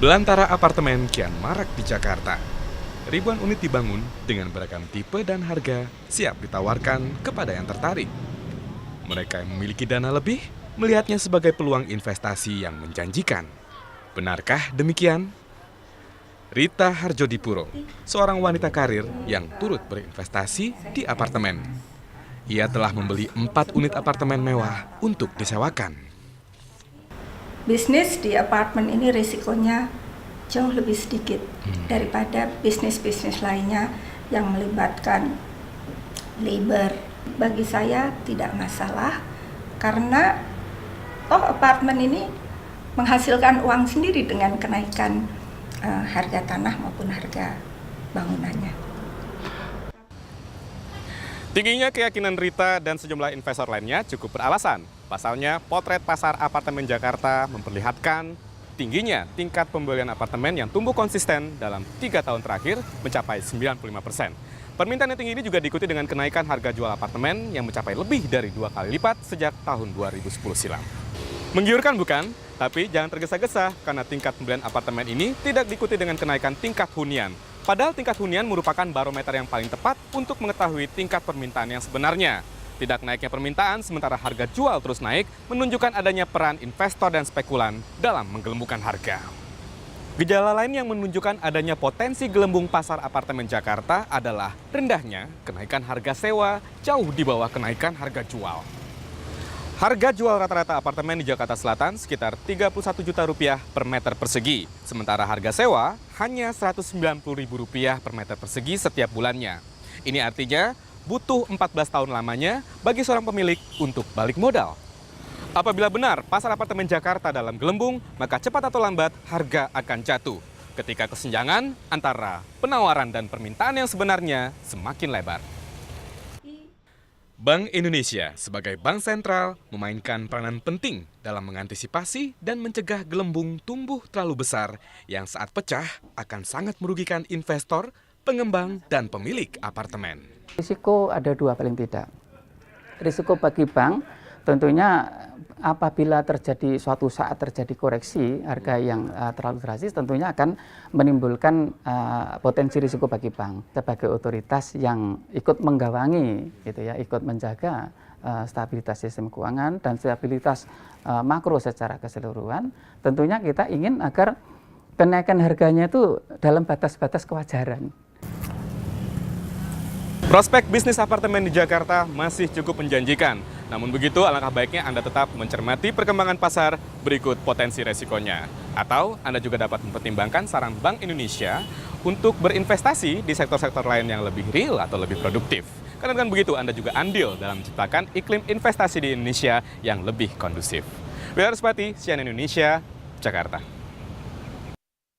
Belantara apartemen kian marak di Jakarta. Ribuan unit dibangun dengan beragam tipe dan harga siap ditawarkan kepada yang tertarik. Mereka yang memiliki dana lebih melihatnya sebagai peluang investasi yang menjanjikan. Benarkah demikian? Rita Harjodipuro, seorang wanita karir yang turut berinvestasi di apartemen. Ia telah membeli 4 unit apartemen mewah untuk disewakan. Bisnis di apartemen ini risikonya jauh lebih sedikit daripada bisnis-bisnis lainnya yang melibatkan labor. Bagi saya tidak masalah karena toh apartemen ini menghasilkan uang sendiri dengan kenaikan harga tanah maupun harga bangunannya. Tingginya keyakinan Rita dan sejumlah investor lainnya cukup beralasan. Pasalnya, potret pasar apartemen Jakarta memperlihatkan tingginya tingkat pembelian apartemen yang tumbuh konsisten dalam 3 tahun terakhir mencapai 95%. Permintaan yang tinggi ini juga diikuti dengan kenaikan harga jual apartemen yang mencapai lebih dari 2 kali lipat sejak tahun 2010 silam. Menggiurkan bukan? Tapi jangan tergesa-gesa karena tingkat pembelian apartemen ini tidak diikuti dengan kenaikan tingkat hunian. Padahal tingkat hunian merupakan barometer yang paling tepat untuk mengetahui tingkat permintaan yang sebenarnya. Tidak naiknya permintaan sementara harga jual terus naik menunjukkan adanya peran investor dan spekulan dalam menggelembungkan harga. Gejala lain yang menunjukkan adanya potensi gelembung pasar apartemen Jakarta adalah rendahnya kenaikan harga sewa jauh di bawah kenaikan harga jual. Harga jual rata-rata apartemen di Jakarta Selatan sekitar Rp31 juta per meter persegi, sementara harga sewa hanya Rp190.000 per meter persegi setiap bulannya. Ini artinya butuh 14 tahun lamanya bagi seorang pemilik untuk balik modal. Apabila benar pasar apartemen Jakarta dalam gelembung, maka cepat atau lambat harga akan jatuh. Ketika kesenjangan antara penawaran dan permintaan yang sebenarnya semakin lebar. Bank Indonesia sebagai bank sentral memainkan peranan penting dalam mengantisipasi dan mencegah gelembung tumbuh terlalu besar yang saat pecah akan sangat merugikan investor, pengembang, dan pemilik apartemen. Risiko ada 2 paling tidak. Risiko bagi bank tentunya apabila terjadi suatu saat terjadi koreksi harga yang terlalu drastis tentunya akan menimbulkan potensi risiko bagi bank sebagai otoritas yang ikut menggawangi gitu ya, ikut menjaga stabilitas sistem keuangan dan stabilitas makro secara keseluruhan. Tentunya kita ingin agar kenaikan harganya itu dalam batas-batas kewajaran. Prospek bisnis apartemen di Jakarta masih cukup menjanjikan. Namun begitu, alangkah baiknya Anda tetap mencermati perkembangan pasar berikut potensi resikonya. Atau Anda juga dapat mempertimbangkan saran Bank Indonesia untuk berinvestasi di sektor-sektor lain yang lebih real atau lebih produktif. Karena dengan begitu, Anda juga andil dalam menciptakan iklim investasi di Indonesia yang lebih kondusif. Wira Ruspati, CNN Indonesia, Jakarta.